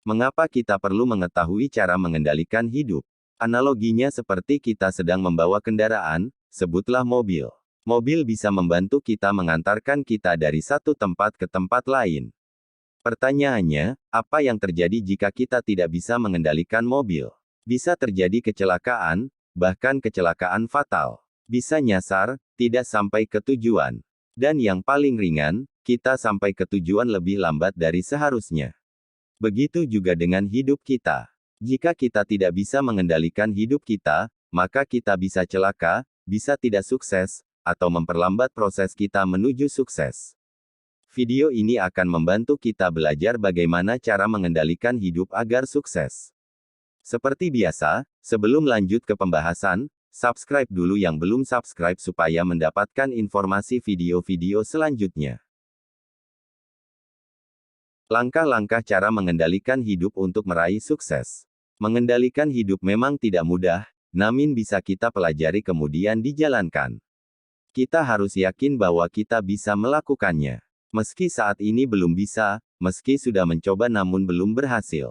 Mengapa kita perlu mengetahui cara mengendalikan hidup? Analoginya seperti kita sedang membawa kendaraan, sebutlah mobil. Mobil bisa membantu kita mengantarkan kita dari satu tempat ke tempat lain. Pertanyaannya, apa yang terjadi jika kita tidak bisa mengendalikan mobil? Bisa terjadi kecelakaan, bahkan kecelakaan fatal. Bisa nyasar, tidak sampai ke tujuan. Dan yang paling ringan, kita sampai ke tujuan lebih lambat dari seharusnya. Begitu juga dengan hidup kita. Jika kita tidak bisa mengendalikan hidup kita, maka kita bisa celaka, bisa tidak sukses, atau memperlambat proses kita menuju sukses. Video ini akan membantu kita belajar bagaimana cara mengendalikan hidup agar sukses. Seperti biasa, sebelum lanjut ke pembahasan, subscribe dulu yang belum subscribe supaya mendapatkan informasi video-video selanjutnya. Langkah-langkah cara mengendalikan hidup untuk meraih sukses. Mengendalikan hidup memang tidak mudah, namun bisa kita pelajari kemudian dijalankan. Kita harus yakin bahwa kita bisa melakukannya. Meski saat ini belum bisa, meski sudah mencoba namun belum berhasil.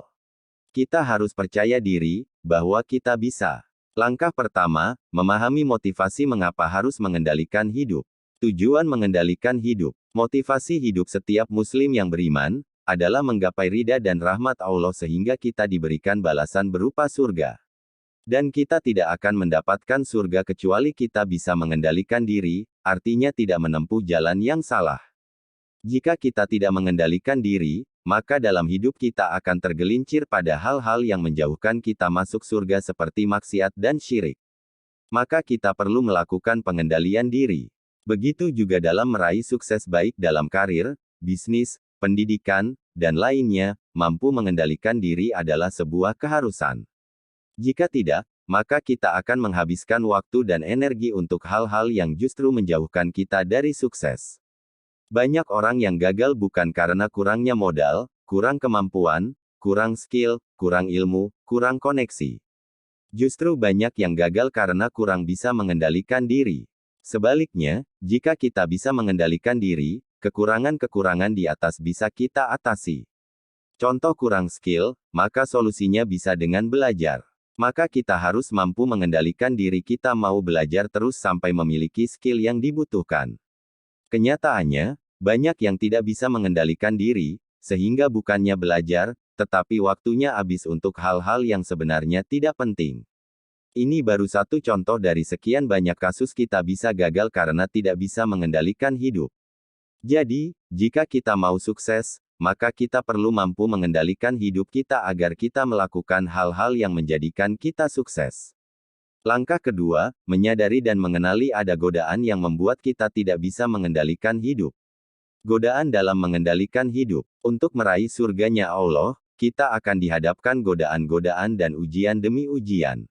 Kita harus percaya diri, bahwa kita bisa. Langkah pertama, memahami motivasi mengapa harus mengendalikan hidup. Tujuan mengendalikan hidup. Motivasi hidup setiap muslim yang beriman, adalah menggapai ridha dan rahmat Allah sehingga kita diberikan balasan berupa surga. Dan kita tidak akan mendapatkan surga kecuali kita bisa mengendalikan diri, artinya tidak menempuh jalan yang salah. Jika kita tidak mengendalikan diri, maka dalam hidup kita akan tergelincir pada hal-hal yang menjauhkan kita masuk surga seperti maksiat dan syirik. Maka kita perlu melakukan pengendalian diri. Begitu juga dalam meraih sukses baik dalam karir, bisnis, pendidikan, dan lainnya, mampu mengendalikan diri adalah sebuah keharusan. Jika tidak, maka kita akan menghabiskan waktu dan energi untuk hal-hal yang justru menjauhkan kita dari sukses. Banyak orang yang gagal bukan karena kurangnya modal, kurang kemampuan, kurang skill, kurang ilmu, kurang koneksi. Justru banyak yang gagal karena kurang bisa mengendalikan diri. Sebaliknya, jika kita bisa mengendalikan diri, kekurangan-kekurangan di atas bisa kita atasi. Contoh kurang skill, maka solusinya bisa dengan belajar. Maka kita harus mampu mengendalikan diri kita mau belajar terus sampai memiliki skill yang dibutuhkan. Kenyataannya, banyak yang tidak bisa mengendalikan diri, sehingga bukannya belajar, tetapi waktunya habis untuk hal-hal yang sebenarnya tidak penting. Ini baru satu contoh dari sekian banyak kasus kita bisa gagal karena tidak bisa mengendalikan hidup. Jadi, jika kita mau sukses, maka kita perlu mampu mengendalikan hidup kita agar kita melakukan hal-hal yang menjadikan kita sukses. Langkah kedua, menyadari dan mengenali ada godaan yang membuat kita tidak bisa mengendalikan hidup. Godaan dalam mengendalikan hidup. Untuk meraih surganya Allah, kita akan dihadapkan godaan-godaan dan ujian demi ujian.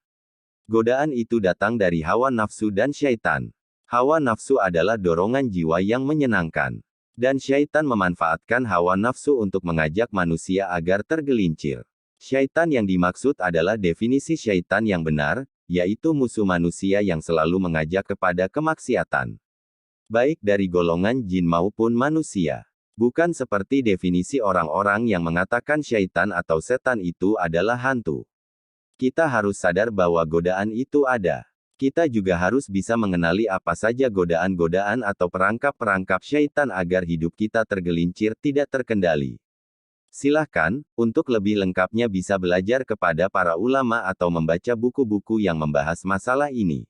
Godaan itu datang dari hawa nafsu dan syaitan. Hawa nafsu adalah dorongan jiwa yang menyenangkan. Dan syaitan memanfaatkan hawa nafsu untuk mengajak manusia agar tergelincir. Syaitan yang dimaksud adalah definisi syaitan yang benar, yaitu musuh manusia yang selalu mengajak kepada kemaksiatan. Baik dari golongan jin maupun manusia. Bukan seperti definisi orang-orang yang mengatakan syaitan atau setan itu adalah hantu. Kita harus sadar bahwa godaan itu ada. Kita juga harus bisa mengenali apa saja godaan-godaan atau perangkap-perangkap syaitan agar hidup kita tergelincir tidak terkendali. Silahkan, untuk lebih lengkapnya bisa belajar kepada para ulama atau membaca buku-buku yang membahas masalah ini.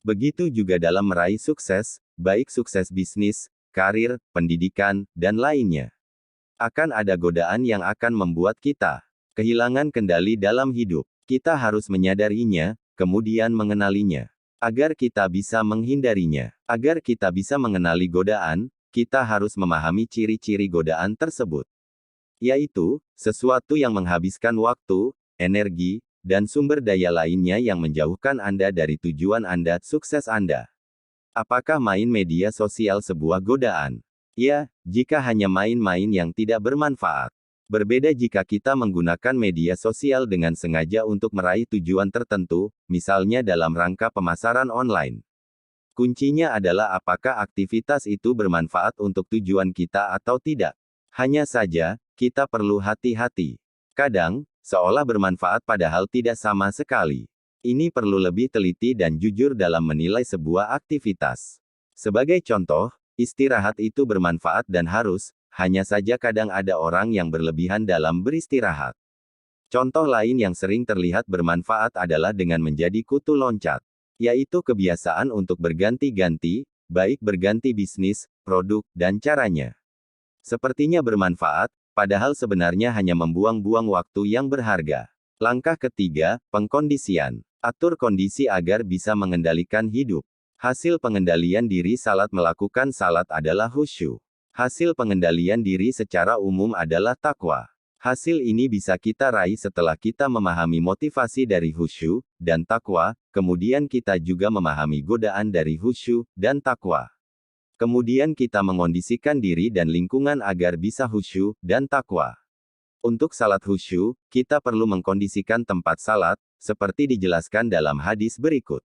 Begitu juga dalam meraih sukses, baik sukses bisnis, karir, pendidikan, dan lainnya. Akan ada godaan yang akan membuat kita kehilangan kendali dalam hidup. Kita harus menyadarinya, kemudian mengenalinya. Agar kita bisa menghindarinya. Agar kita bisa mengenali godaan, kita harus memahami ciri-ciri godaan tersebut. Yaitu, sesuatu yang menghabiskan waktu, energi, dan sumber daya lainnya yang menjauhkan Anda dari tujuan Anda, sukses Anda. Apakah main media sosial sebuah godaan? Ya, jika hanya main-main yang tidak bermanfaat. Berbeda jika kita menggunakan media sosial dengan sengaja untuk meraih tujuan tertentu, misalnya dalam rangka pemasaran online. Kuncinya adalah apakah aktivitas itu bermanfaat untuk tujuan kita atau tidak. Hanya saja, kita perlu hati-hati. Kadang, seolah bermanfaat padahal tidak sama sekali. Ini perlu lebih teliti dan jujur dalam menilai sebuah aktivitas. Sebagai contoh, istirahat itu bermanfaat dan harus, hanya saja kadang ada orang yang berlebihan dalam beristirahat. Contoh lain yang sering terlihat bermanfaat adalah dengan menjadi kutu loncat, yaitu kebiasaan untuk berganti-ganti, baik berganti bisnis, produk, dan caranya. Sepertinya bermanfaat, padahal sebenarnya hanya membuang-buang waktu yang berharga. Langkah ketiga, pengkondisian. Atur kondisi agar bisa mengendalikan hidup. Hasil pengendalian diri salat melakukan salat adalah khusyuk. Hasil pengendalian diri secara umum adalah takwa. Hasil ini bisa kita raih setelah kita memahami motivasi dari khusyuk dan takwa, kemudian kita juga memahami godaan dari khusyuk dan takwa. Kemudian kita mengondisikan diri dan lingkungan agar bisa khusyuk dan takwa. Untuk salat khusyuk, kita perlu mengkondisikan tempat salat, seperti dijelaskan dalam hadis berikut.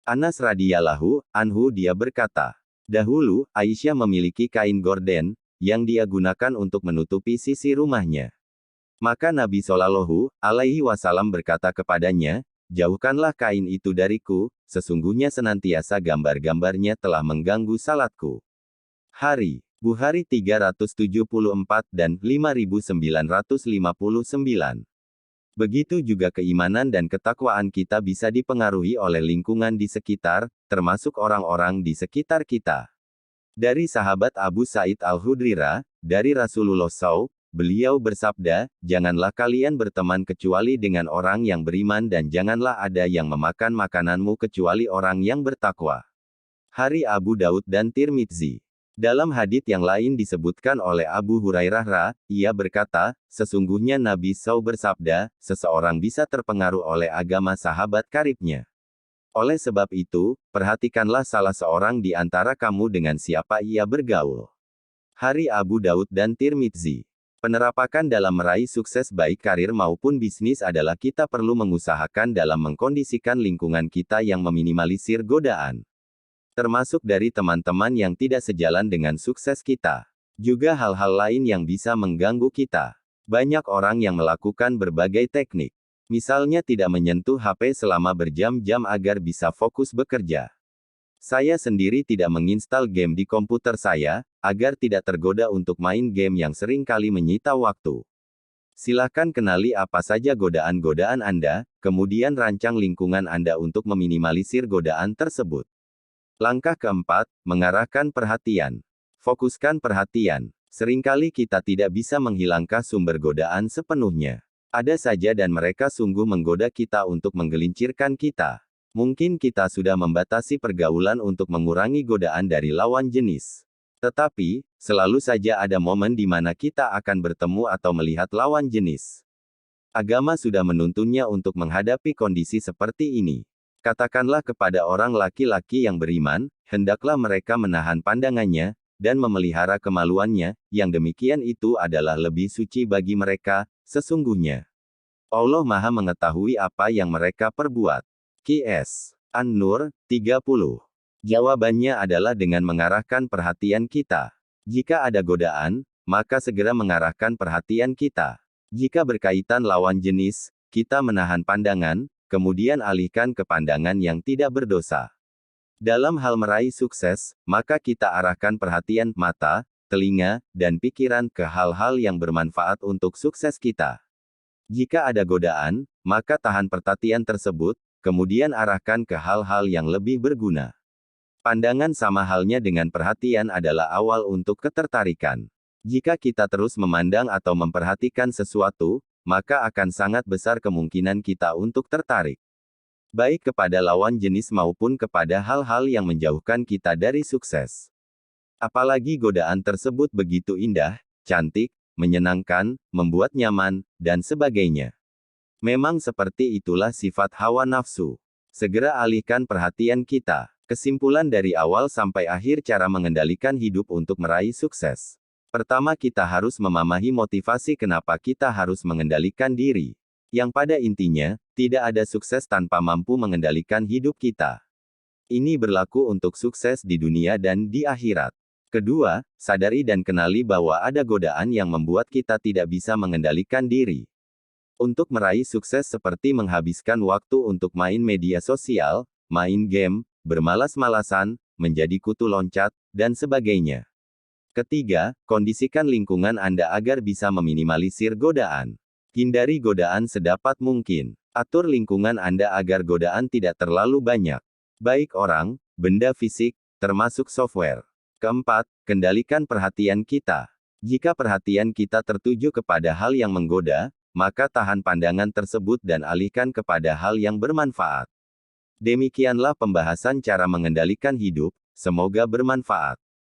Anas radhiyallahu anhu dia berkata, dahulu, Aisyah memiliki kain gorden, yang dia gunakan untuk menutupi sisi rumahnya. Maka Nabi Shallallahu Alaihi Wasallam berkata kepadanya, jauhkanlah kain itu dariku, sesungguhnya senantiasa gambar-gambarnya telah mengganggu salatku. Hari Bukhari 374 dan 5959. Begitu juga keimanan dan ketakwaan kita bisa dipengaruhi oleh lingkungan di sekitar, termasuk orang-orang di sekitar kita. Dari sahabat Abu Sa'id Al-Khudri dari Rasulullah SAW, beliau bersabda, janganlah kalian berteman kecuali dengan orang yang beriman dan janganlah ada yang memakan makananmu kecuali orang yang bertakwa. Hari Abu Daud dan Tirmidzi. Dalam hadits yang lain disebutkan oleh Abu Hurairah, ia berkata, sesungguhnya Nabi SAW bersabda, seseorang bisa terpengaruh oleh agama sahabat karibnya. Oleh sebab itu, perhatikanlah salah seorang di antara kamu dengan siapa ia bergaul. Hari Abu Daud dan Tirmidzi. Penerapakan dalam meraih sukses baik karir maupun bisnis adalah kita perlu mengusahakan dalam mengkondisikan lingkungan kita yang meminimalisir godaan. Termasuk dari teman-teman yang tidak sejalan dengan sukses kita. Juga hal-hal lain yang bisa mengganggu kita. Banyak orang yang melakukan berbagai teknik. Misalnya tidak menyentuh HP selama berjam-jam agar bisa fokus bekerja. Saya sendiri tidak menginstal game di komputer saya, agar tidak tergoda untuk main game yang sering kali menyita waktu. Silakan kenali apa saja godaan-godaan Anda, kemudian rancang lingkungan Anda untuk meminimalisir godaan tersebut. Langkah keempat, mengarahkan perhatian. Fokuskan perhatian. Seringkali kita tidak bisa menghilangkan sumber godaan sepenuhnya. Ada saja dan mereka sungguh menggoda kita untuk menggelincirkan kita. Mungkin kita sudah membatasi pergaulan untuk mengurangi godaan dari lawan jenis. Tetapi, selalu saja ada momen di mana kita akan bertemu atau melihat lawan jenis. Agama sudah menuntunnya untuk menghadapi kondisi seperti ini. Katakanlah kepada orang laki-laki yang beriman, hendaklah mereka menahan pandangannya, dan memelihara kemaluannya, yang demikian itu adalah lebih suci bagi mereka, sesungguhnya. Allah Maha mengetahui apa yang mereka perbuat. Qs. An-Nur, 30. Jawabannya adalah dengan mengarahkan perhatian kita. Jika ada godaan, maka segera mengarahkan perhatian kita. Jika berkaitan lawan jenis, kita menahan pandangan, kemudian alihkan ke pandangan yang tidak berdosa. Dalam hal meraih sukses, maka kita arahkan perhatian mata, telinga, dan pikiran ke hal-hal yang bermanfaat untuk sukses kita. Jika ada godaan, maka tahan perhatian tersebut, kemudian arahkan ke hal-hal yang lebih berguna. Pandangan sama halnya dengan perhatian adalah awal untuk ketertarikan. Jika kita terus memandang atau memperhatikan sesuatu, maka akan sangat besar kemungkinan kita untuk tertarik. Baik kepada lawan jenis maupun kepada hal-hal yang menjauhkan kita dari sukses. Apalagi godaan tersebut begitu indah, cantik, menyenangkan, membuat nyaman, dan sebagainya. Memang seperti itulah sifat hawa nafsu. Segera alihkan perhatian kita. Kesimpulan dari awal sampai akhir cara mengendalikan hidup untuk meraih sukses. Pertama kita harus memahami motivasi kenapa kita harus mengendalikan diri. Yang pada intinya, tidak ada sukses tanpa mampu mengendalikan hidup kita. Ini berlaku untuk sukses di dunia dan di akhirat. Kedua, sadari dan kenali bahwa ada godaan yang membuat kita tidak bisa mengendalikan diri. Untuk meraih sukses seperti menghabiskan waktu untuk main media sosial, main game, bermalas-malasan, menjadi kutu loncat, dan sebagainya. Ketiga, kondisikan lingkungan Anda agar bisa meminimalisir godaan. Hindari godaan sedapat mungkin. Atur lingkungan Anda agar godaan tidak terlalu banyak. Baik orang, benda fisik, termasuk software. Keempat, kendalikan perhatian kita. Jika perhatian kita tertuju kepada hal yang menggoda, maka tahan pandangan tersebut dan alihkan kepada hal yang bermanfaat. Demikianlah pembahasan cara mengendalikan hidup, semoga bermanfaat.